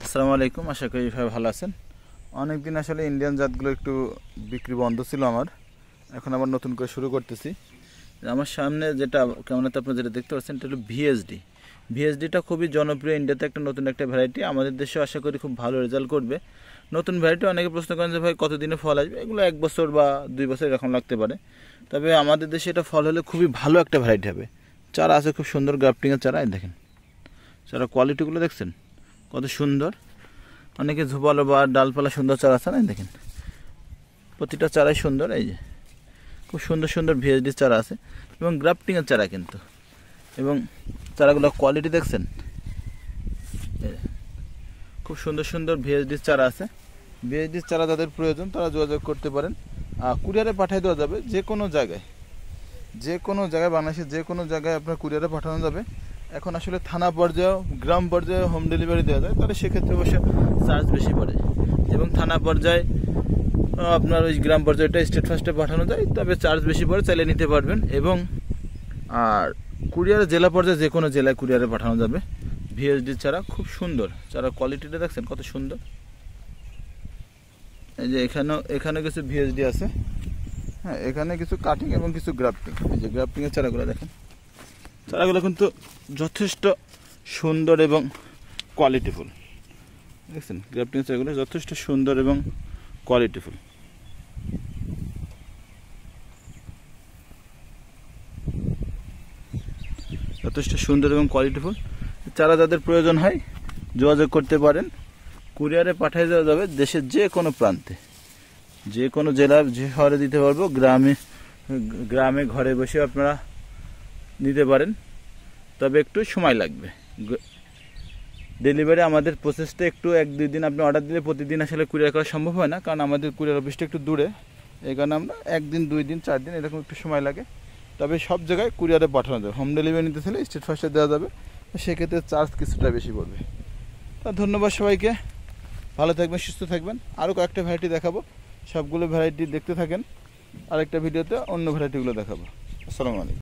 আসসালামু আলাইকুম, আশা করি সবাই ভালো আছেন। অনেক দিন আসলে ইন্ডিয়ান জাতগুলো একটু বিক্রি বন্ধ ছিল আমার, এখন আবার নতুন করে শুরু করতেছি। আমার সামনে যেটা ক্যামেরাতে আপনারা যেটা দেখতে পাচ্ছেন এটা হলো ভিএসডি। ভিএসডিটা খুবই জনপ্রিয়, ইন্ডিয়াতে নতুন একটা ভ্যারাইটি। আমাদের দেশেও আশা করি খুব ভালো রেজাল্ট করবে। নতুন ভ্যারাইটি অনেকে প্রশ্ন করেন যে ভাই কতদিনে ফল আসবে, এগুলো 1 বছর বা 2 বছর এরকম লাগতে পারে। তবে আমাদের দেশে এটা ফল হলে খুবই ভালো একটা ভ্যারাইটি হবে। চারা আছে খুব সুন্দর গ্রাফটিংয়ের চারা, দেখেন চারা কোয়ালিটিগুলো দেখছেন কত সুন্দর। অনেকে ঝোপালো বা ডালপালা সুন্দর চারা আছে না, দেখেন প্রতিটা চারাই সুন্দর। এই যে খুব সুন্দর সুন্দর ভিএসডি চারা আছে এবং গ্রাফটিংয়ের চারা কিন্তু, এবং চারাগুলো কোয়ালিটি দেখছেন, খুব সুন্দর সুন্দর ভিএসডির চারা আছে। ভিএসডির চারা যাদের প্রয়োজন তারা যোগাযোগ করতে পারেন। কুরিয়ারে পাঠিয়ে দেওয়া যাবে যে কোনো জায়গায়, বাংলাদেশের যে কোনো জায়গায় আপনার কুরিয়ারে পাঠানো যাবে। এখন আসলে থানা পর্যায়ে, গ্রাম পর্যায়ে হোম ডেলিভারি দেওয়া যায়, তাহলে সেক্ষেত্রে অবশ্য চার্জ বেশি পড়ে। এবং থানা পর্যায়ে আপনার ওই গ্রাম পর্যায়েটা স্টেট ফার্স্টে পাঠানো যায়, তবে চার্জ বেশি পড়ে, চাইলে নিতে পারবেন। এবং আর কুরিয়ারে জেলা পর্যায়ে যে কোনো জেলায় কুরিয়ারে পাঠানো যাবে। ভিএসডি চারা খুব সুন্দর, চারা কোয়ালিটিটা দেখছেন কত সুন্দর। এই যে এখানে কিছু ভিএসডি আছে, হ্যাঁ এখানে কিছু কাটিং এবং কিছু গ্রাফটিং। এই যে গ্রাফটিংয়ের চারাগুলো দেখেন, চারাগুলো কিন্তু যথেষ্ট সুন্দর এবং কোয়ালিটিফুল। দেখছেন গ্রাফটিং চারাগুলো যথেষ্ট সুন্দর এবং কোয়ালিটিফুল। যথেষ্ট সুন্দর এবং কোয়ালিটিফুল চারা যাদের প্রয়োজন হয় যোগাযোগ করতে পারেন। কুরিয়ারে পাঠিয়ে দেওয়া যাবে দেশের যে কোনো প্রান্তে, যে কোনো জেলার যে শহরে দিতে পারবো। গ্রামে ঘরে বসে আপনারা নিতে পারেন, তবে একটু সময় লাগবে। ডেলিভারি আমাদের প্রসেসটা একটু 1-2 দিন আপনি অর্ডার দিলে প্রতিদিন আসলে কুরিয়ার করা সম্ভব হয় না, কারণ আমাদের কুরিয়ার অফিসটা একটু দূরে। এই কারণে আমরা 1 দিন 2 দিন 4 দিন এরকম একটু সময় লাগে। তবে সব জায়গায় কুরিয়ারে পাঠানো যাবে। হোম ডেলিভারি নিতে চাইলে স্টেট ফার্স্টে দেওয়া যাবে, সেক্ষেত্রে চার্জ কিছুটা বেশি পড়বে। তা ধন্যবাদ সবাইকে, ভালো থাকবেন, সুস্থ থাকবেন। আরও কয়েকটা ভ্যারাইটি দেখাবো, সবগুলো ভ্যারাইটি দেখতে থাকেন। আরেকটা ভিডিওতে অন্য ভ্যারাইটিগুলো দেখাবো। আসসালামু আলাইকুম।